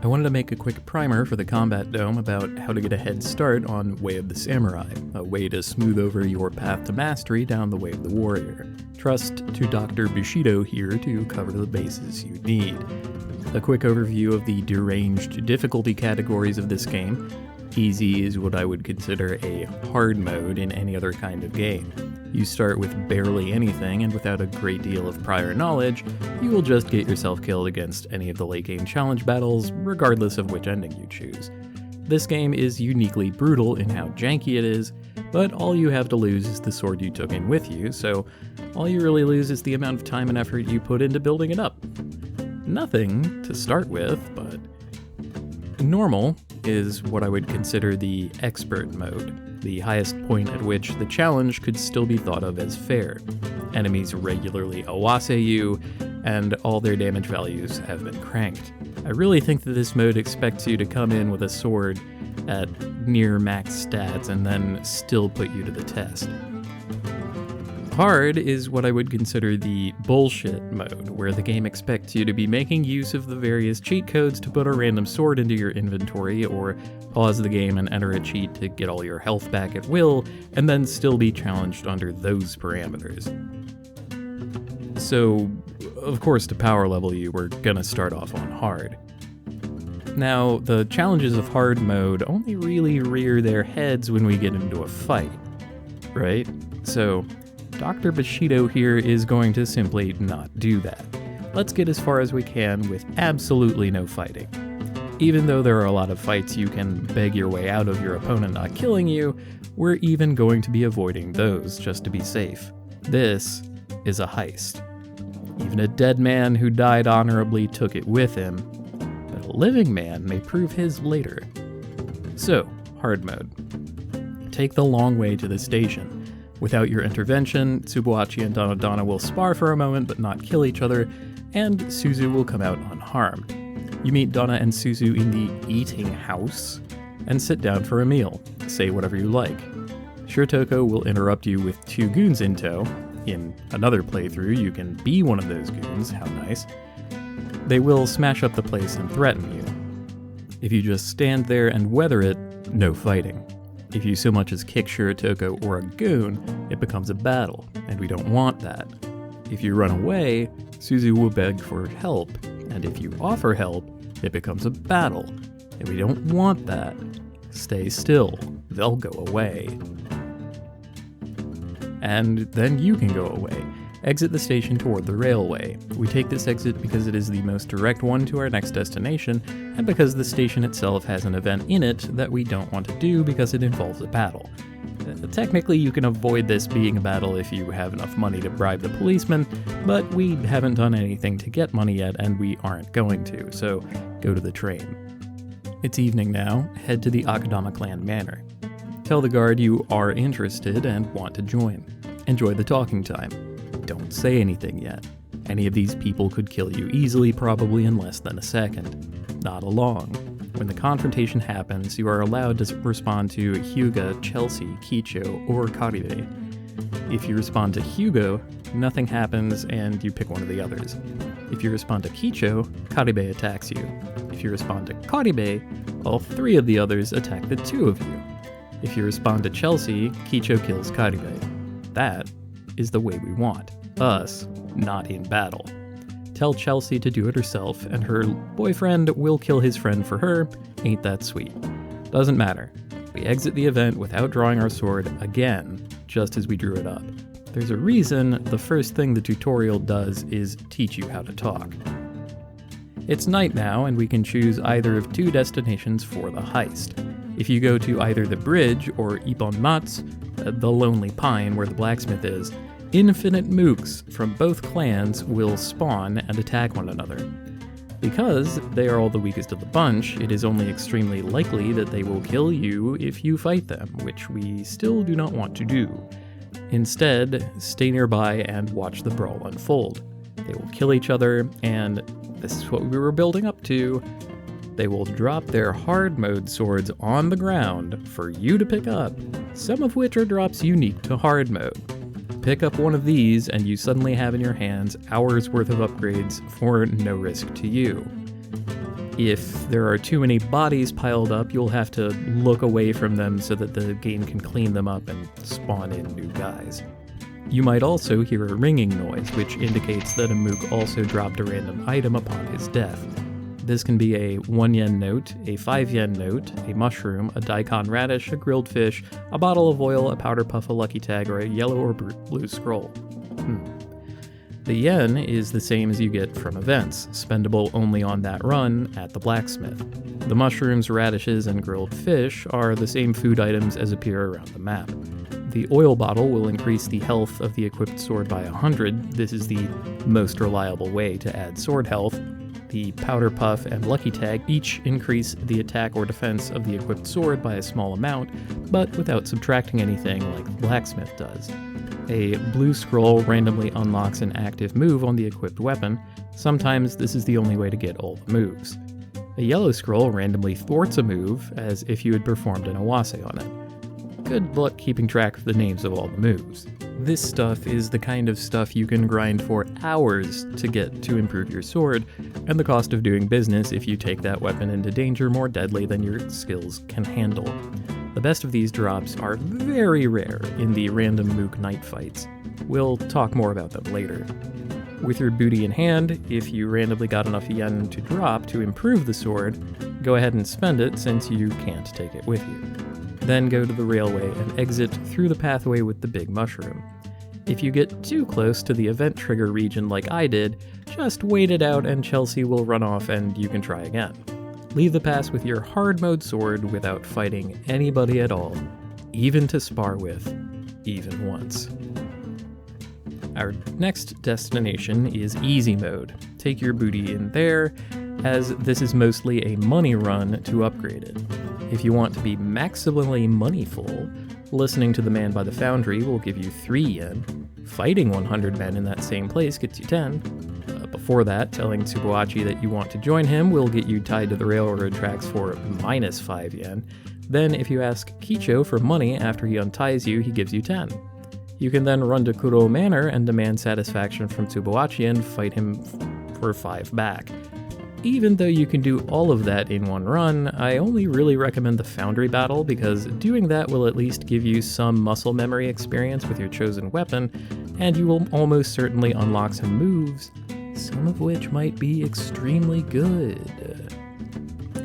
I wanted to make a quick primer for the Combat Dome about how to get a head start on Way of the Samurai, a way to smooth over your path to mastery down the Way of the Warrior. Trust to Dr. Bushido here to cover the bases you need. A quick overview of the deranged difficulty categories of this game. Easy is what I would consider a hard mode in any other kind of game. You start with barely anything, and without a great deal of prior knowledge, you will just get yourself killed against any of the late game challenge battles, regardless of which ending you choose. This game is uniquely brutal in how janky it is, but all you have to lose is the sword you took in with you, so all you really lose is the amount of time and effort you put into building it up. Nothing to start with, but normal is what I would consider the expert mode, the highest point at which the challenge could still be thought of as fair. Enemies regularly awase you, and all their damage values have been cranked. I really think that this mode expects you to come in with a sword at near max stats and then still put you to the test. Hard is what I would consider the bullshit mode, where the game expects you to be making use of the various cheat codes to put a random sword into your inventory, or pause the game and enter a cheat to get all your health back at will, and then still be challenged under those parameters. So, of course, to power level you, we're gonna start off on hard. Now, the challenges of hard mode only really rear their heads when we get into a fight, right? So, Dr. Bushido here is going to simply not do that. Let's get as far as we can with absolutely no fighting. Even though there are a lot of fights you can beg your way out of your opponent not killing you, we're even going to be avoiding those just to be safe. This is a heist. Even a dead man who died honorably took it with him, but a living man may prove his later. So, hard mode. Take the long way to the station. Without your intervention, Tsubuachi and Donna will spar for a moment but not kill each other, and Suzu will come out unharmed. You meet Donna and Suzu in the eating house, and sit down for a meal. Say whatever you like. Shirotoko will interrupt you with 2 goons in tow. In another playthrough, you can be one of those goons, how nice. They will smash up the place and threaten you. If you just stand there and weather it, no fighting. If you so much as kick Shirotoko or a goon, it becomes a battle, and we don't want that. If you run away, Suzu will beg for help, and if you offer help, it becomes a battle, and we don't want that. Stay still, they'll go away. And then you can go away. Exit the station toward the railway. We take this exit because it is the most direct one to our next destination, and because the station itself has an event in it that we don't want to do because it involves a battle. Technically, you can avoid this being a battle if you have enough money to bribe the policeman, but we haven't done anything to get money yet, and we aren't going to, so go to the train. It's evening now. Head to the Akadama Clan Manor. Tell the guard you are interested and want to join. Enjoy the talking time. Don't say anything yet. Any of these people could kill you easily, probably in less than a second. Nod along. When the confrontation happens, you are allowed to respond to Hyuga, Chelsea, Kicho, or Karibe. If you respond to Hyuga, nothing happens and you pick one of the others. If you respond to Kicho, Karibe attacks you. If you respond to Karibe, all 3 of the others attack the 2 of you. If you respond to Chelsea, Kicho kills Karibe. That is the way we want. Us, not in battle. Tell Chelsea to do it herself, and her boyfriend will kill his friend for her. Ain't that sweet? Doesn't matter. We exit the event without drawing our sword again, just as we drew it up. There's a reason the first thing the tutorial does is teach you how to talk. It's night now, and we can choose either of 2 destinations for the heist. If you go to either the bridge or Ippon Matsu, the Lonely Pine where the blacksmith is, infinite mooks from both clans will spawn and attack one another. Because they are all the weakest of the bunch, it is only extremely likely that they will kill you if you fight them, which we still do not want to do. Instead, stay nearby and watch the brawl unfold. They will kill each other, and this is what we were building up to. They will drop their hard mode swords on the ground for you to pick up, some of which are drops unique to hard mode. Pick up one of these and you suddenly have in your hands hours worth of upgrades for no risk to you. If there are too many bodies piled up, you'll have to look away from them so that the game can clean them up and spawn in new guys. You might also hear a ringing noise, which indicates that a mook also dropped a random item upon his death. This can be a 1 yen note, a 5 yen note, a mushroom, a daikon radish, a grilled fish, a bottle of oil, a powder puff, a lucky tag, or a yellow or blue scroll. The yen is the same as you get from events, spendable only on that run at the blacksmith. The mushrooms, radishes, and grilled fish are the same food items as appear around the map. The oil bottle will increase the health of the equipped sword by 100. This is the most reliable way to add sword health. The powder puff and lucky tag each increase the attack or defense of the equipped sword by a small amount, but without subtracting anything like the blacksmith does. A blue scroll randomly unlocks an active move on the equipped weapon. Sometimes this is the only way to get all the moves. A yellow scroll randomly thwarts a move, as if you had performed an awase on it. Good luck keeping track of the names of all the moves. This stuff is the kind of stuff you can grind for hours to get to improve your sword, and the cost of doing business if you take that weapon into danger more deadly than your skills can handle. The best of these drops are very rare in the random mook night fights. We'll talk more about them later. With your booty in hand, if you randomly got enough yen to drop to improve the sword, go ahead and spend it since you can't take it with you. Then go to the railway and exit through the pathway with the big mushroom. If you get too close to the event trigger region like I did, just wait it out and Chelsea will run off and you can try again. Leave the pass with your hard mode sword without fighting anybody at all, even to spar with, even once. Our next destination is easy mode. Take your booty in there, as this is mostly a money run to upgrade it. If you want to be maximally moneyful, listening to the man by the foundry will give you 3 yen, fighting 100 men in that same place gets you 10. Before that, telling Tsuboachi that you want to join him will get you tied to the railroad tracks for minus 5 yen. Then if you ask Kicho for money after he unties you, he gives you 10. You can then run to Kuro Manor and demand satisfaction from Tsuboachi and fight him for 5 back. Even though you can do all of that in one run, I only really recommend the Foundry battle because doing that will at least give you some muscle memory experience with your chosen weapon, and you will almost certainly unlock some moves, some of which might be extremely good.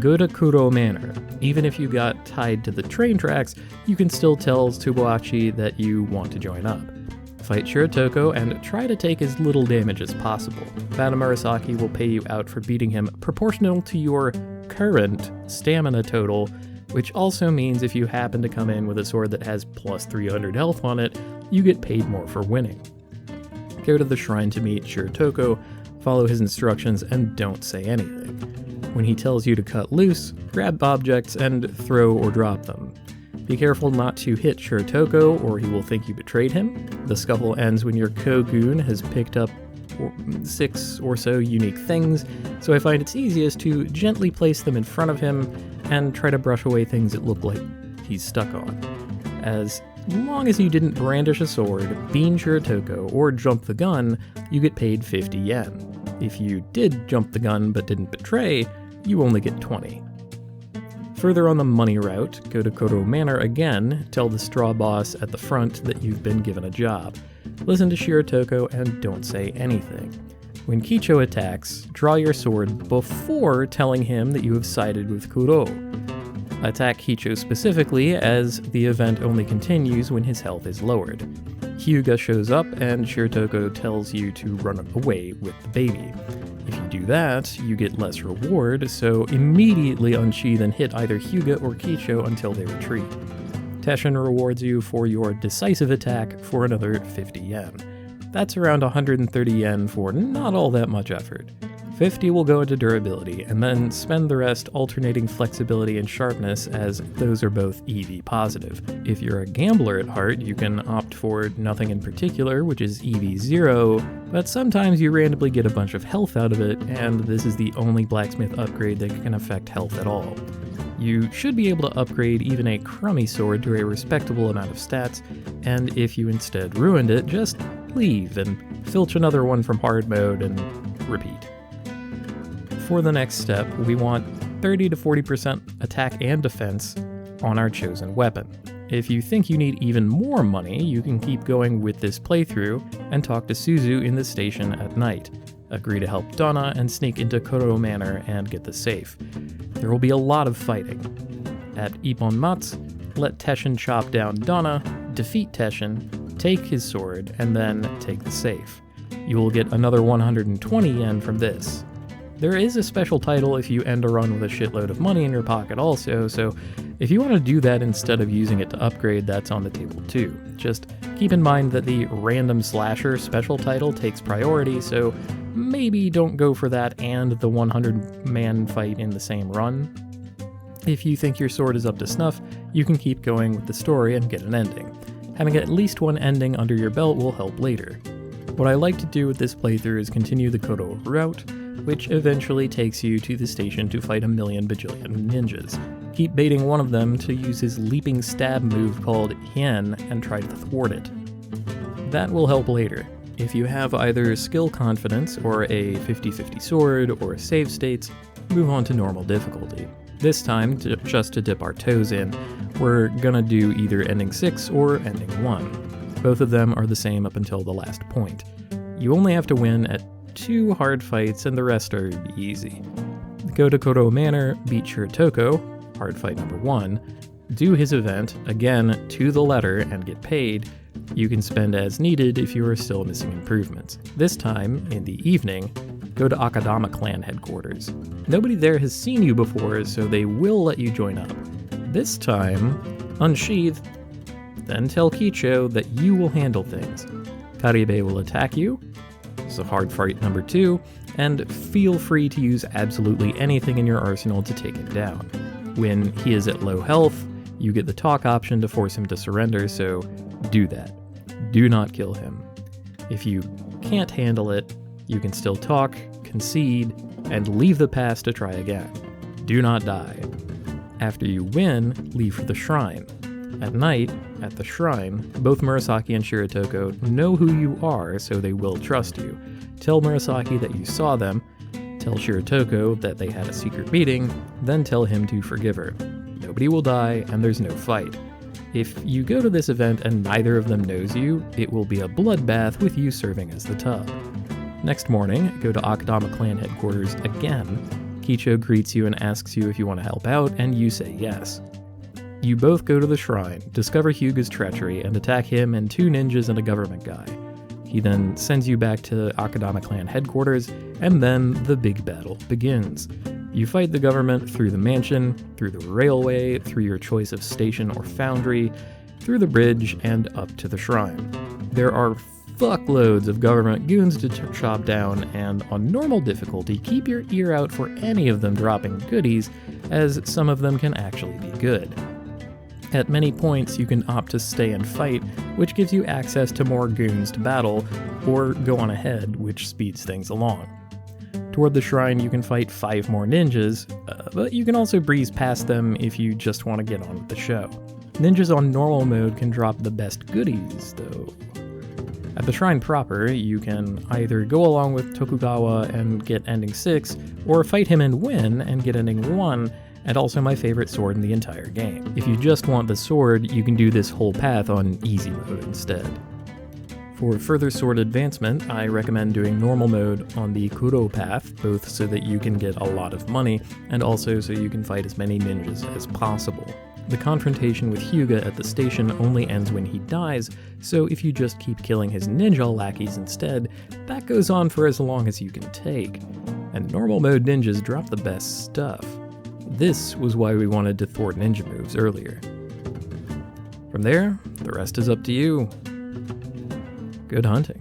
Go to Kuro Manor. Even if you got tied to the train tracks, you can still tell Tsuboachi that you want to join up. Fight Shiratoko and try to take as little damage as possible. Madame Murasaki will pay you out for beating him proportional to your current stamina total, which also means if you happen to come in with a sword that has plus 300 health on it, you get paid more for winning. Go to the shrine to meet Shiratoko, follow his instructions, and don't say anything. When he tells you to cut loose, grab objects and throw or drop them. Be careful not to hit Shiratoko or he will think you betrayed him. The scuffle ends when your Kogun has picked up 6 or so unique things, so I find it's easiest to gently place them in front of him and try to brush away things that look like he's stuck on. As long as you didn't brandish a sword, bean Shiratoko, or jump the gun, you get paid 50 yen. If you did jump the gun but didn't betray, you only get 20. Further on the money route, go to Kuro Manor again, tell the straw boss at the front that you've been given a job. Listen to Shiratoko and don't say anything. When Kicho attacks, draw your sword before telling him that you have sided with Kuro. Attack Kicho specifically, as the event only continues when his health is lowered. Hyuga shows up and Shiratoko tells you to run away with the baby. If you do that, you get less reward, so immediately unsheath and hit either Hyuga or Kicho until they retreat. Teshin rewards you for your decisive attack for another 50 yen. That's around 130 yen for not all that much effort. 50 will go into durability, and then spend the rest alternating flexibility and sharpness, as those are both EV positive. If you're a gambler at heart, you can opt for nothing in particular, which is EV 0, but sometimes you randomly get a bunch of health out of it, and this is the only blacksmith upgrade that can affect health at all. You should be able to upgrade even a crummy sword to a respectable amount of stats, and if you instead ruined it, just leave and filch another one from hard mode and repeat. For the next step, we want 30 to 40% attack and defense on our chosen weapon. If you think you need even more money, you can keep going with this playthrough and talk to Suzu in the station at night. Agree to help Donna and sneak into Koro Manor and get the safe. There will be a lot of fighting. At Ippon-Matsu, let Teshin chop down Donna, defeat Teshin, take his sword, and then take the safe. You will get another 120 yen from this. There is a special title if you end a run with a shitload of money in your pocket also, so if you want to do that instead of using it to upgrade, that's on the table too. Just keep in mind that the random slasher special title takes priority, so maybe don't go for that and the 100-man fight in the same run. If you think your sword is up to snuff, you can keep going with the story and get an ending. Having at least one ending under your belt will help later. What I like to do with this playthrough is continue the Koro route, which eventually takes you to the station to fight a million bajillion ninjas. Keep baiting one of them to use his leaping stab move called Hien and try to thwart it. That will help later. If you have either skill confidence or a 50-50 sword or save states, move on to normal difficulty. This time, just to dip our toes in, we're gonna do either ending 6 or ending 1. Both of them are the same up until the last point. You only have to win at 2 hard fights and the rest are easy. Go to Koro Manor, beat Shiratoko, hard fight number 1, do his event, again to the letter and get paid. You can spend as needed if you are still missing improvements. This time, in the evening, go to Akadama clan headquarters. Nobody there has seen you before, so they will let you join up. This time, unsheath, then tell Kicho that you will handle things. Karibe will attack you. This is a hard fight number 2, and feel free to use absolutely anything in your arsenal to take him down. When he is at low health, you get the talk option to force him to surrender, so do that. Do not kill him. If you can't handle it, you can still talk, concede, and leave the pass to try again. Do not die. After you win, leave for the shrine. At night, at the shrine, both Murasaki and Shiratoko know who you are, so they will trust you. Tell Murasaki that you saw them, tell Shiratoko that they had a secret meeting, then tell him to forgive her. Nobody will die, and there's no fight. If you go to this event and neither of them knows you, it will be a bloodbath with you serving as the tub. Next morning, go to Akadama clan headquarters again. Kicho greets you and asks you if you want to help out, and you say yes. You both go to the shrine, discover Hyuga's treachery, and attack him and 2 ninjas and a government guy. He then sends you back to Akadama clan headquarters, and then the big battle begins. You fight the government through the mansion, through the railway, through your choice of station or foundry, through the bridge, and up to the shrine. There are fuckloads of government goons to chop down, and on normal difficulty, keep your ear out for any of them dropping goodies, as some of them can actually be good. At many points, you can opt to stay and fight, which gives you access to more goons to battle, or go on ahead, which speeds things along. Toward the shrine, you can fight 5 more ninjas, but you can also breeze past them if you just want to get on with the show. Ninjas on normal mode can drop the best goodies, though. At the shrine proper, you can either go along with Tokugawa and get ending 6, or fight him and win and get ending 1, and also my favorite sword in the entire game. If you just want the sword, you can do this whole path on easy mode instead. For further sword advancement, I recommend doing normal mode on the Kuro path, both so that you can get a lot of money, and also so you can fight as many ninjas as possible. The confrontation with Hyuga at the station only ends when he dies, so if you just keep killing his ninja lackeys instead, that goes on for as long as you can take. And normal mode ninjas drop the best stuff. This was why we wanted to thwart ninja moves earlier. From there, the rest is up to you. Good hunting.